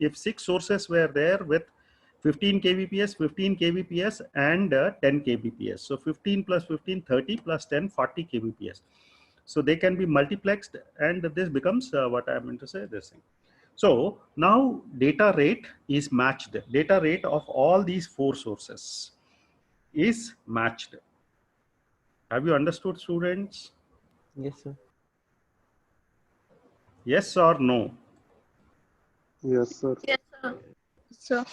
if 6 sources were there with 15 kbps, 15 kbps, and 10 kbps. So 15 plus 15, 30 plus 10, 40 kbps. So they can be multiplexed, and this becomes what I meant to say, this thing. So now data rate is matched. Data rate of all these 4 sources is matched. Have you understood, students? Yes, sir. Yes or no? Yes, sir. Yes, sir. Sir.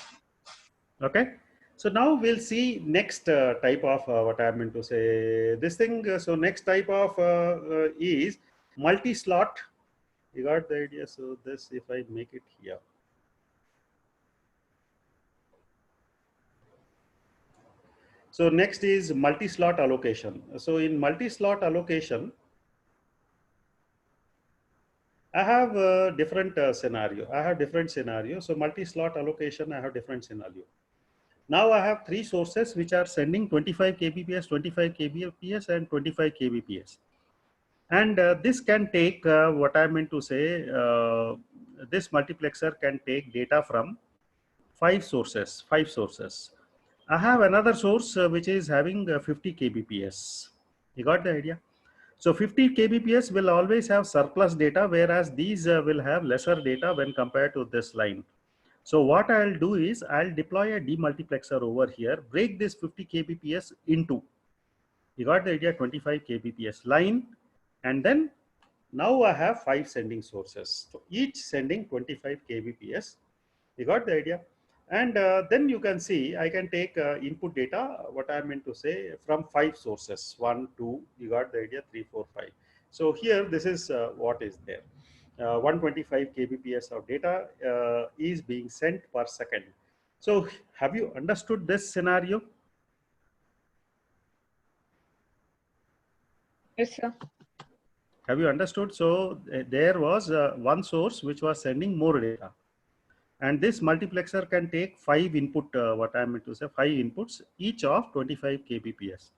Okay. So now we'll see next type of what I meant to say, this thing. So next type of is multi-slot. You got the idea? So this, if I make it here. So next is multi-slot allocation. So in multi-slot allocation, I have a different scenario. I have different scenario. So multi-slot allocation, I have different scenario. Now I have 3 sources which are sending 25 kbps, 25 kbps, and 25 kbps. And this can take what I meant to say. This multiplexer can take data from 5 sources. 5 sources. I have another source which is having 50 kbps. You got the idea? So 50 kbps will always have surplus data, whereas these will have lesser data when compared to this line. So what I'll do is I'll deploy a demultiplexer over here, break this 50 kbps into, you got the idea, 25 kbps line, and then now I have 5 sending sources. So each sending 25 kbps. You got the idea? And then you can see I can take input data, what I meant to say, from 5 sources. 1, 2, you got the idea, 3, 4, 5. So here this is what is there. 125 kbps of data is being sent per second. So have you understood this scenario? Yes, sir. Have you understood? So there was one source which was sending more data. And this multiplexer can take 5 input, what I meant to say, 5 inputs, each of 25 kbps.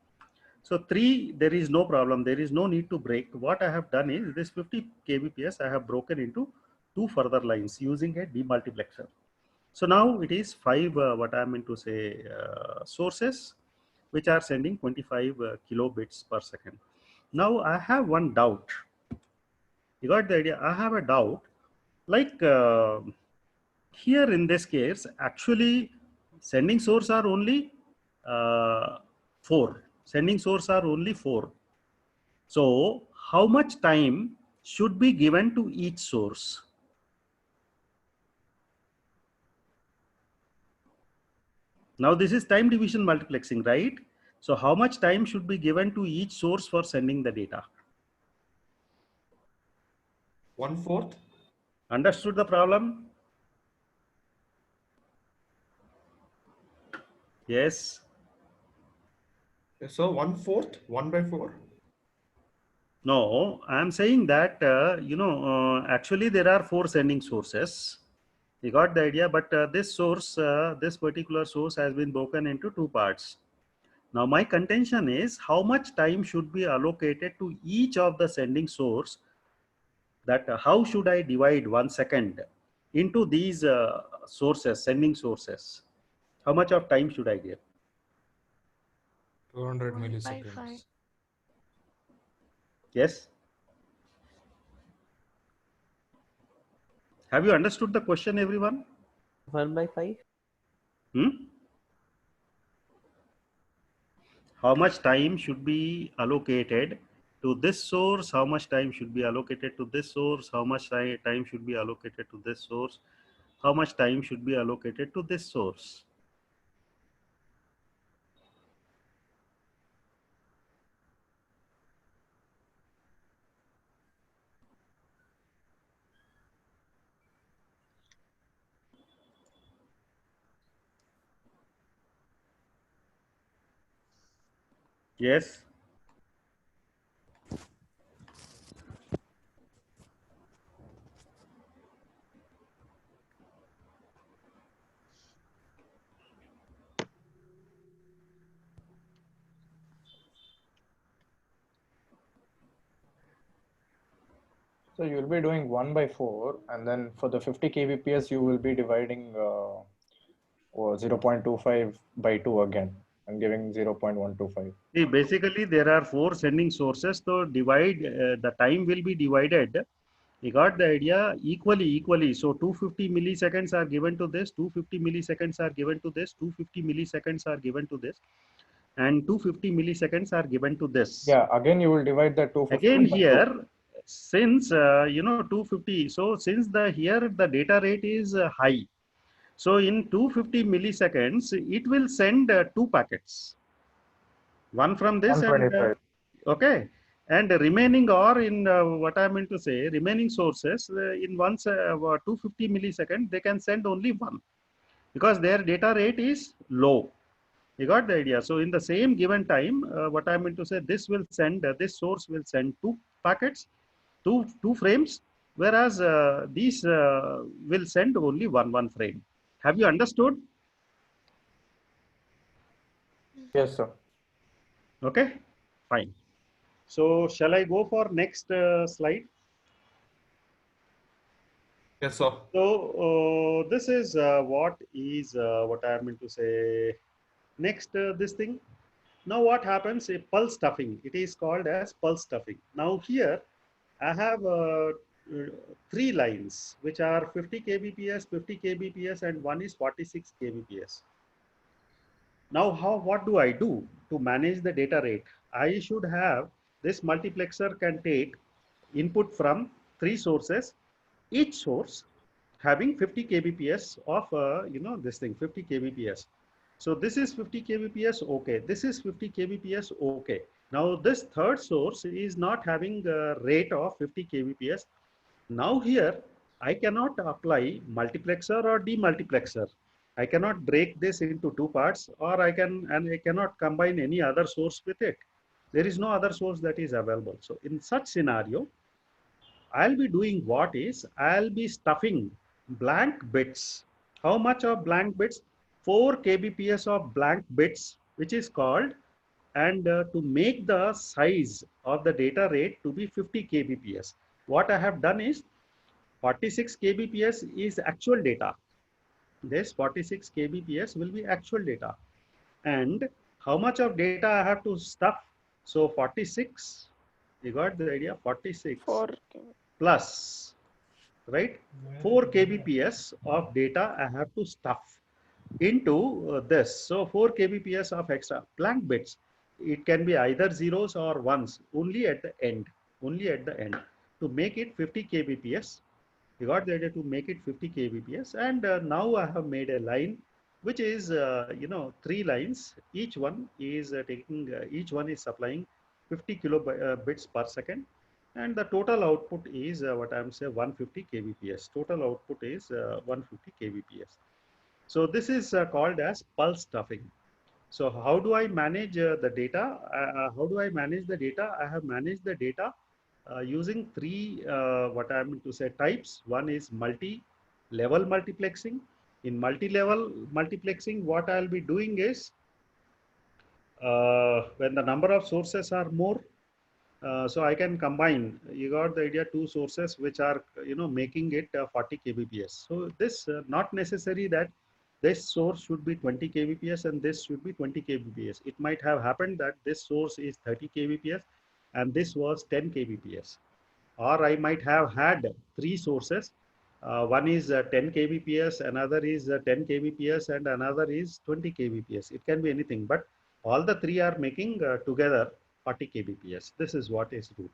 So 3, there is no problem. There is no need to break. What I have done is this 50 kbps I have broken into 2 further lines using a demultiplexer. So now it is 5, what I meant to say, sources which are sending 25 kilobits per second. Now I have one doubt. You got the idea? I have a doubt. Like here in this case, actually sending source are only 4. Sending source are only 4. So how much time should be given to each source? Now this is time division multiplexing, right? So how much time should be given to each source for sending the data? 1/4. Understood the problem? Yes. So 1/4, 1/4. No, I am saying that, actually there are 4 sending sources. You got the idea, but this source, this particular source has been broken into 2 parts. Now my contention is how much time should be allocated to each of the sending source, that how should I divide 1 second into these sources, sending sources? How much of time should I give? 200 1 by milliseconds. 5. Yes? Have you understood the question, everyone? 1 by 5. How much time should be allocated to this source? How much time should be allocated to this source? How much time should be allocated to this source? How much time should be allocated to this source? Yes? So you'll be doing 1 by 4, and then for the 50 kbps, you will be dividing 0.25 by 2 again and giving 0.125. See, basically there are 4 sending sources, so divide the time will be divided. You got the idea, equally. So 250 milliseconds are given to this, 250 milliseconds are given to this, 250 milliseconds are given to this, and 250 milliseconds are given to this. Yeah, again you will divide the 250 Again by here, 2. since 250, so since the here the data rate is high, so in 250 milliseconds it will send 2 packets, one from this and 125. okay, and the remaining, or in what I meant to say, remaining sources in once 250 milliseconds they can send only one, because their data rate is low. You got the idea? So in the same given time, what I meant to say, this will send this source will send 2 packets, two frames, whereas these will send only one frame. Have you understood? Yes, sir. Okay, fine. So shall I go for next slide? Yes, sir. So this is what I meant to say. Next, this thing. Now what happens? A pulse stuffing. It is called as pulse stuffing. Now here I have 3 lines which are 50 kbps, 50 kbps, and one is 46 kbps. Now what do I do to manage the data rate? I should have this multiplexer can take input from 3 sources, each source having 50 kbps of this thing 50 kbps. So this is 50 kbps, okay, this is 50 kbps, okay. Now this third source is not having a rate of 50 kbps. Now here I cannot apply multiplexer or demultiplexer. I cannot break this into 2 parts, or I cannot combine any other source with it. There is no other source that is available. So in such scenario, I'll be doing what is, I'll be stuffing blank bits. How much of blank bits? 4 kbps of blank bits, which is called, and to make the size of the data rate to be 50 kbps. What I have done is 46 kbps is actual data. This 46 kbps will be actual data. And how much of data I have to stuff? So 46, you got the idea, 46 plus, right, 4 kbps of data I have to stuff into this. So 4 kbps of extra blank bits. It can be either zeros or ones, only at the end, to make it 50 kbps. You got the idea, to make it 50 kbps. And now I have made a line which is 3 lines. Each one is each one is supplying 50 kilobits per second, and the total output is what I'm saying 150 kbps. Total output is 150 kbps. So this is called as pulse stuffing. So how do I manage the data? How do I manage the data? I have managed the data using 3 what I mean to say types. One is multi-level multiplexing. In multi-level multiplexing, what I'll be doing is when the number of sources are more, so I can combine. You got the idea, 2 sources which are making it 40 kbps. So this not necessary that this source should be 20 kbps and this should be 20 kbps. It might have happened that this source is 30 kbps and this was 10 kbps. Or I might have had 3 sources. One is 10 kbps, another is 10 kbps, and another is 20 kbps. It can be anything, but all the 3 are making together 40 kbps. This is what is root.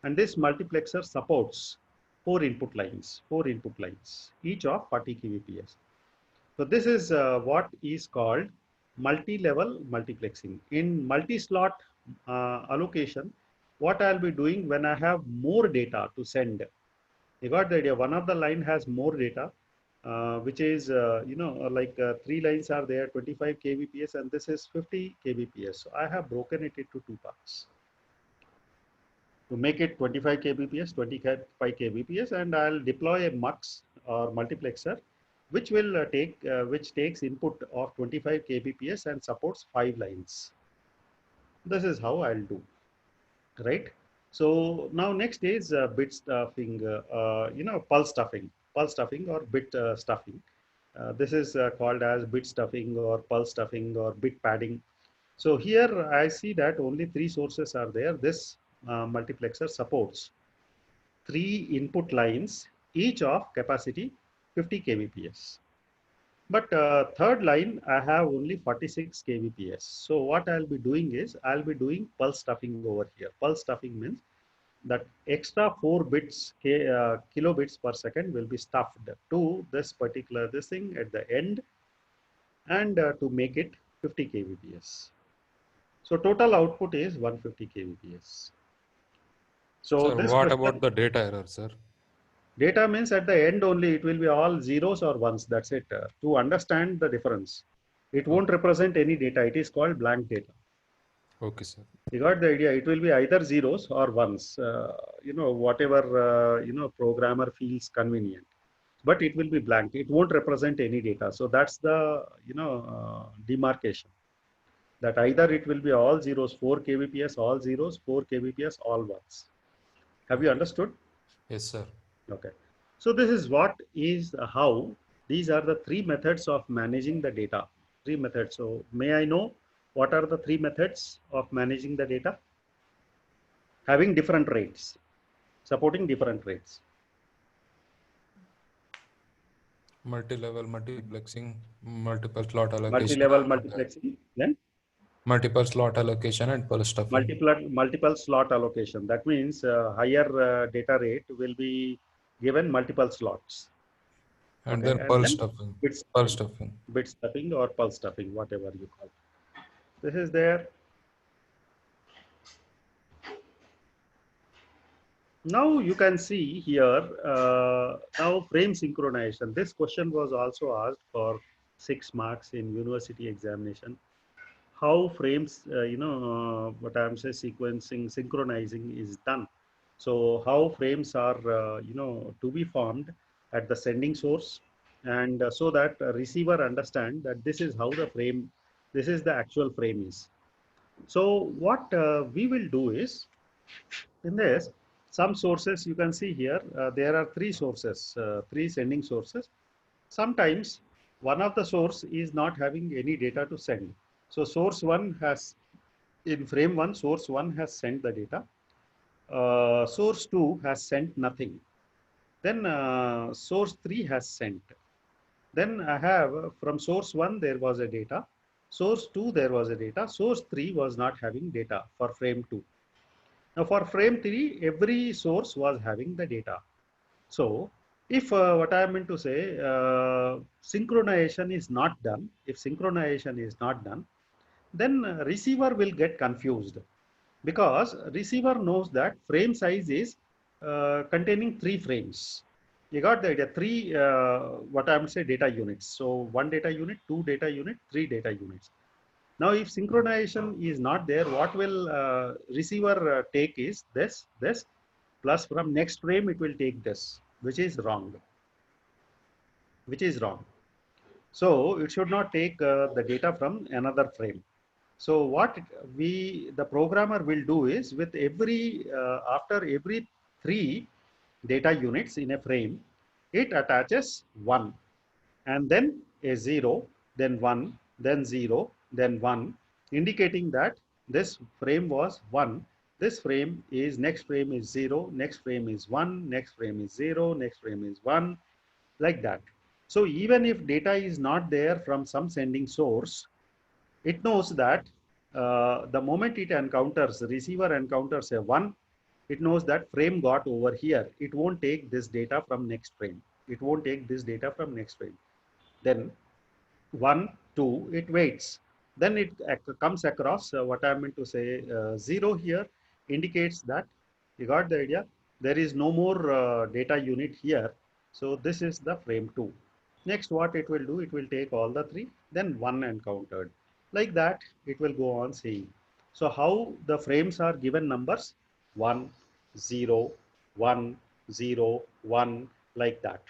And this multiplexer supports 4 input lines, each of 40 kbps. So this is what is called multi-level multiplexing. In multi-slot allocation, what I'll be doing when I have more data to send. You got the idea. One of the line has more data, which is, 3 lines are there, 25 kbps, and this is 50 kbps. So I have broken it into 2 parts to make it 25 kbps, 25 kbps, and I'll deploy a mux or multiplexer, which will which takes input of 25 kbps and supports 5 lines. This is how I'll do, right? So now next is bit stuffing, pulse stuffing or bit stuffing. This is called as bit stuffing or pulse stuffing or bit padding. So here I see that only three sources are there. This multiplexer supports three input lines, each of capacity 50 kbps. But third line, I have only 46 kbps. So what I'll be doing is I'll be doing pulse stuffing over here. Pulse stuffing means that extra 4 bits, kilobits per second will be stuffed to this particular this thing at the end, and to make it 50 kbps. So total output is 150 kbps. So Sir, this what question, about the data error, sir? data means at the end only it will be all zeros or ones. That's it. To understand the difference, it won't represent any data. It is called blank data. Okay, sir. You got the idea? It will be either zeros or ones. Whatever programmer feels convenient. But it will be blank. It won't represent any data. So that's the demarcation. That either it will be all zeros, 4 kbps, all zeros, 4 kbps, all ones. Have you understood? Yes, sir. Okay. So this is what is how these are the three methods of managing the data. Three methods. So may I know what are the three methods of managing the data? Having different rates, supporting different rates. Multi-level multiplexing, multiple slot allocation. Multi-level multiplexing, then Multiple slot allocation and pulse stuffing. multiple slot allocation. That means higher data rate will be given multiple slots. And Okay. then pulse stuffing. Bit Pulse stuffing. bit stuffing or pulse stuffing, whatever you call it. This is there. Now you can see here, now frame synchronization. This question was also asked for 6 marks in university examination. How frames, what I'm saying, sequencing, synchronizing is done. So how frames are, to be formed at the sending source, and so that a receiver understand that this is how the frame, this is the actual frame is. So what we will do is, in this, some sources you can see here, there are three sources, three sending sources. Sometimes one of the source is not having any data to send. So source one has, in frame one, source one has sent the data. Source two has sent nothing. Then source three has sent. Then I have from source one there was a data. Source two there was a data. Source three was not having data for frame two. Now for frame 3, every source was having the data. So if what I meant to say, synchronization is not done, if synchronization is not done, then receiver will get confused, because receiver knows that frame size is containing 3 frames. You got the idea? 3, what I would say, data units. So 1 data unit, 2 data unit, 3 data units. Now, if synchronization is not there, what will receiver take is this, plus from next frame it will take this, which is wrong. So it should not take the data from another frame. So what the programmer will do is, with every after every 3 data units in a frame, it attaches 1, and then a 0, then 1, then 0, then 1, indicating that this frame was 1. This frame is, next frame is 0, next frame is 1, next frame is 0, next frame is 1, like that. So even if data is not there from some sending source, it knows that the moment it encounters, the receiver encounters a 1, it knows that frame got over here. It won't take this data from next frame. It won't take this data from next frame. Then 1, 2, it waits. Then it comes across what I meant to say, 0 here indicates that, you got the idea, there is no more data unit here. So this is the frame 2. Next, what it will do, it will take all the 3, then 1 encountered. Like that, it will go on saying. So how the frames are given numbers? 1, 0, 1, 0, 1, like that.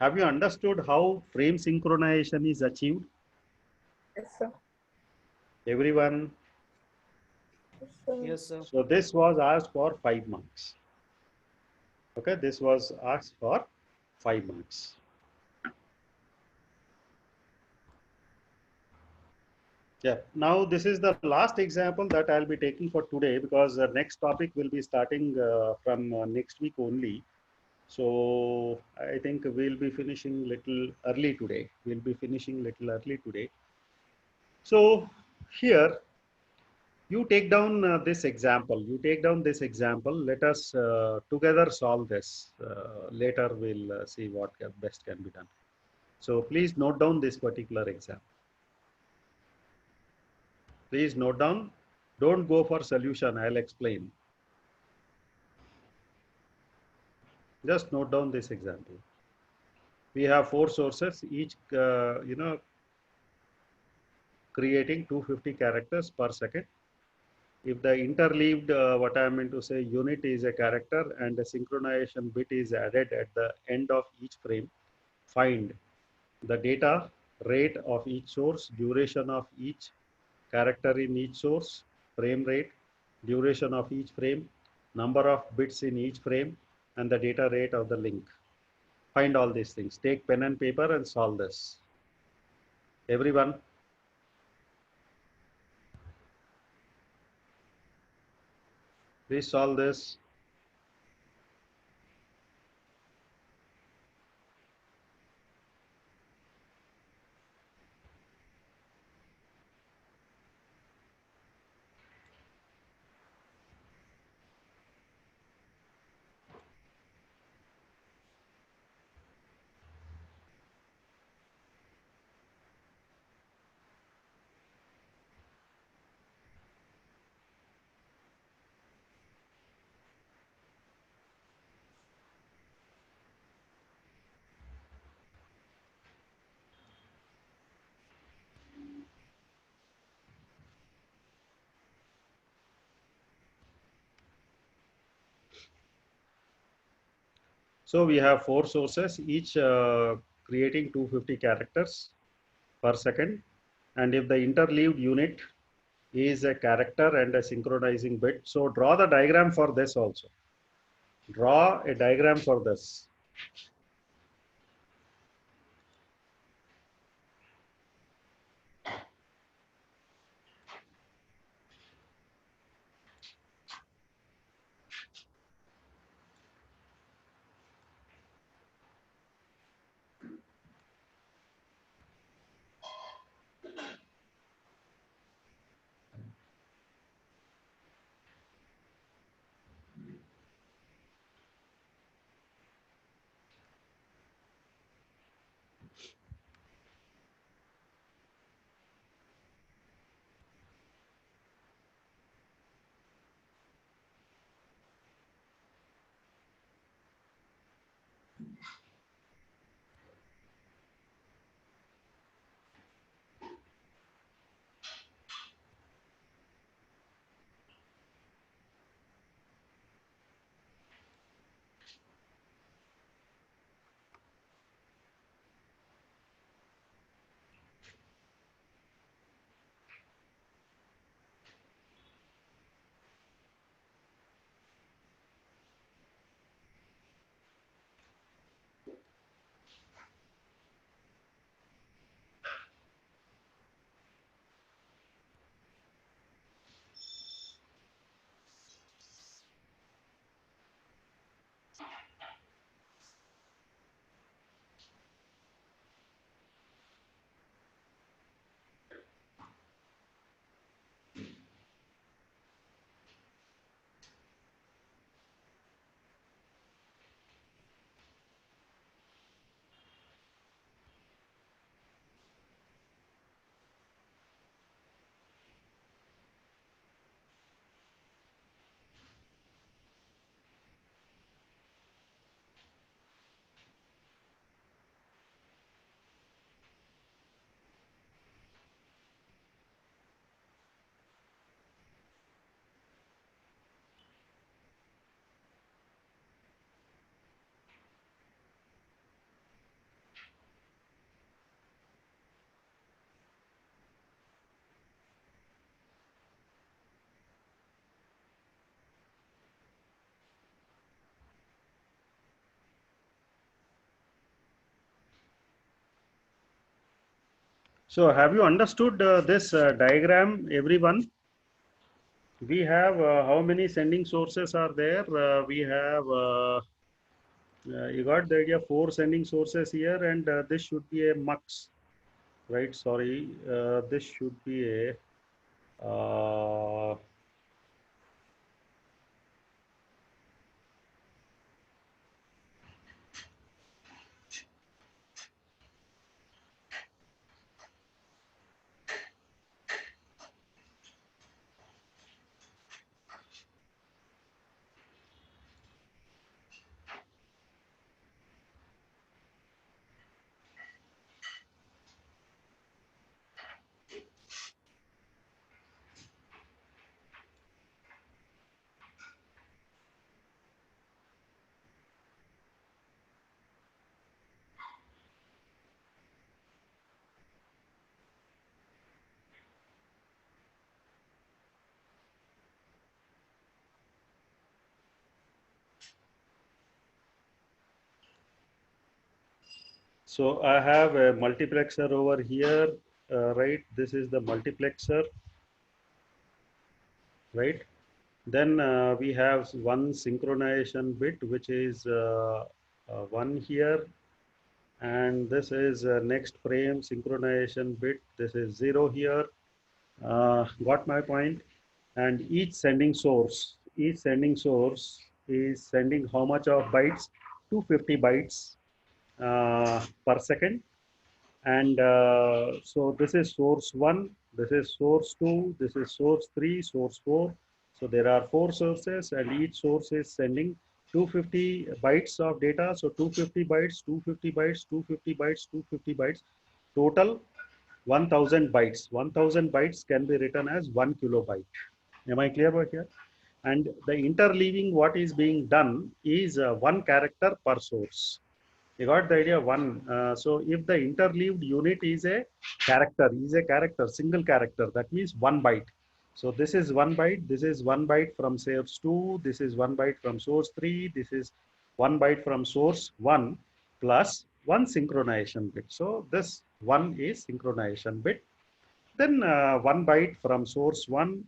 Have you understood how frame synchronization is achieved? Yes, sir. Everyone? Yes, sir. So this was asked for 5 marks. Okay, this was asked for 5 marks. Yeah, now this is the last example that I'll be taking for today, because the next topic will be starting from next week only. So I think we'll be finishing little early today. We'll be finishing little early today. So here you take down this example. You take down this example. Let us together solve this. Later we'll see what best can be done. So please note down this particular example. Please note down. Don't go for solution. I'll explain. Just note down this example. We have 4 sources, each creating 250 characters per second. If the interleaved, what I meant to say, unit is a character and a synchronization bit is added at the end of each frame, find the data rate of each source, duration of each character in each source, frame rate, duration of each frame, number of bits in each frame, and the data rate of the link. Find all these things. Take pen and paper and solve this. Everyone. Please solve this. So we have 4 sources, each creating 250 characters per second. And if the interleaved unit is a character and a synchronizing bit, so draw the diagram for this also. Draw a diagram for this. So have you understood this diagram, everyone? We have how many sending sources are there? We have, you got the idea, 4 sending sources here, and this should be a mux, right? Sorry, this should be a, so I have a multiplexer over here, right? This is the multiplexer, right? Then we have one synchronization bit, which is 1 here. And this is next frame synchronization bit. This is 0 here. Got my point? And each sending source is sending how much of bytes? 250 bytes per second. And so this is source 1, this is source 2, this is source 3, source 4. So there are 4 sources, and each source is sending 250 bytes of data. So 250 bytes, 250 bytes, 250 bytes, 250 bytes. Total 1000 bytes. 1000 bytes can be written as 1 kilobyte. Am I clear about here? And the interleaving, what is being done is 1 character per source. You got the idea? 1. So if the interleaved unit is a character, single character, that means 1 byte. So this is 1 byte, this is 1 byte from source 2, this is 1 byte from source 3, this is 1 byte from source 1 plus 1 synchronization bit. So this 1 is synchronization bit. Then 1 byte from source 1,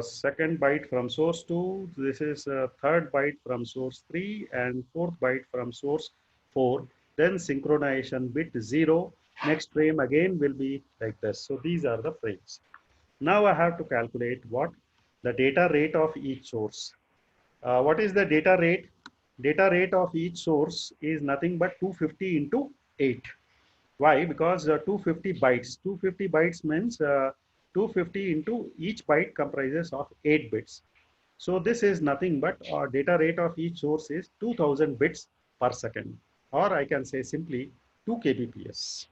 second byte from source 2, this is third byte from source 3, and fourth byte from source 4. Then synchronization bit 0. Next frame again will be like this. So these are the frames. Now I have to calculate what? The data rate of each source. What is the data rate? Data rate of each source is nothing but 250 into 8. Why? Because 250 bytes. 250 bytes means 250 into each byte comprises of 8 bits. So this is nothing but data rate of each source is 2000 bits per second. Or I can say simply 2 kbps.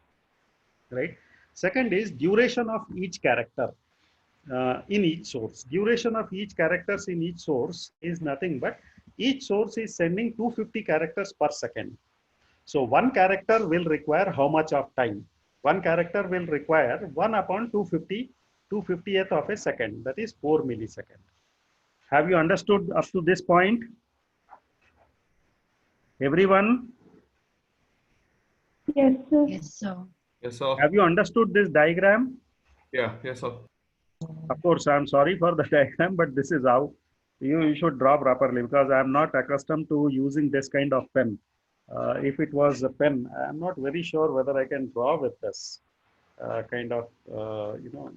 Right? Second is duration of each character in each source. Duration of each characters in each source is nothing but each source is sending 250 characters per second. So 1 character will require how much of time? 1 character will require 1 upon 250, 250th of a second. That is 4 milliseconds. Have you understood up to this point? Everyone? Yes, sir. Yes, sir. Yes, sir. Have you understood this diagram? Yeah, yes, sir. Of course, I'm sorry for the diagram, but this is how you should draw properly, because I'm not accustomed to using this kind of pen. If it was a pen, I'm not very sure whether I can draw with this kind of, you know.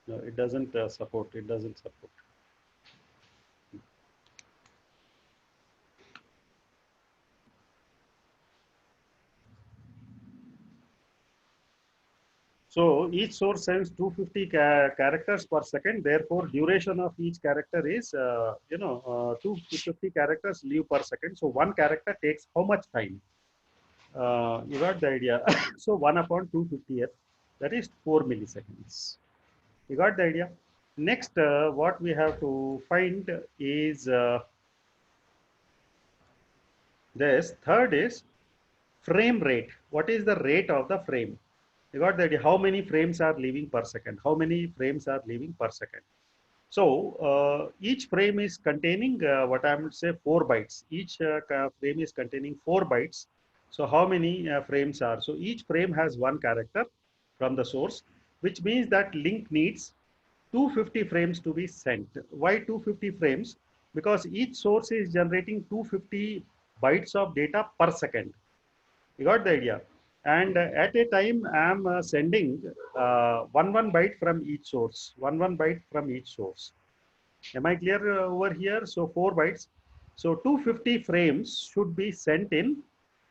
No, it doesn't support. It doesn't support. So each source sends 250 characters per second. Therefore, duration of each character is, 250 characters leave per second. So 1 character takes how much time? You got the idea. So 1 upon 250th, that is 4 milliseconds. You got the idea. Next, what we have to find is this. Third is frame rate. What is the rate of the frame? You got the idea. How many frames are leaving per second? How many frames are leaving per second? So each frame is containing what I would say 4 bytes. Each frame is containing 4 bytes. So how many frames are? So each frame has one character from the source, which means that link needs 250 frames to be sent. Why 250 frames? Because each source is generating 250 bytes of data per second. You got the idea? And at a time, I am sending one byte from each source, one byte from each source. Am I clear over here? So 4 bytes. So 250 frames should be sent in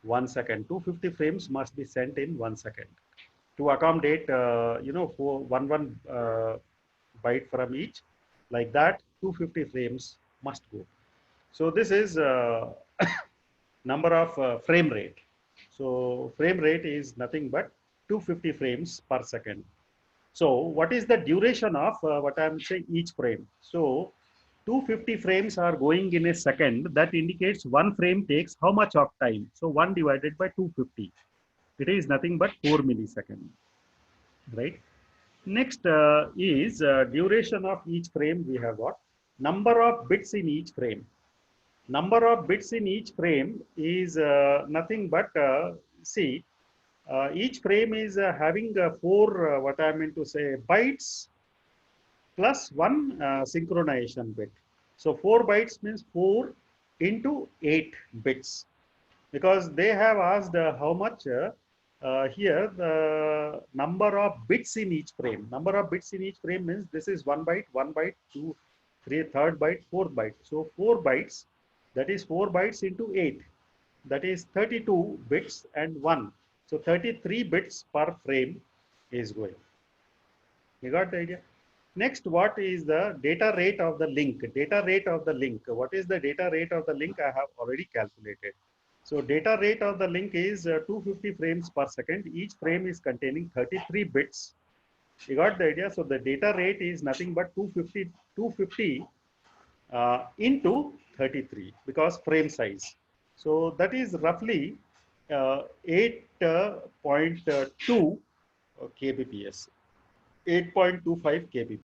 1 second. 250 frames must be sent in 1 second to accommodate, for one byte from each. Like that, 250 frames must go. So this is number of frame rate. So frame rate is nothing but 250 frames per second. So what is the duration of what I'm saying each frame? So 250 frames are going in a second. That indicates one frame takes how much of time? So 1 divided by 250. It is nothing but 4 milliseconds, right? Next is duration of each frame. We have what? Number of bits in each frame. Number of bits in each frame is nothing but see. Each frame is having 4 what I meant to say bytes plus 1 synchronization bit. So 4 bytes means 4 into 8 bits, because they have asked how much here the number of bits in each frame. Number of bits in each frame means this is 1 byte, 2, 3, third byte, 4th byte. So 4 bytes, that is 4 bytes into 8. That is 32 bits and 1. So 33 bits per frame is going. You got the idea? Next, what is the data rate of the link? Data rate of the link. What is the data rate of the link? I have already calculated. So data rate of the link is 250 frames per second. Each frame is containing 33 bits. You got the idea? So the data rate is nothing but 250 into 33, because frame size. So that is roughly 8.2 kbps, 8.25 kbps.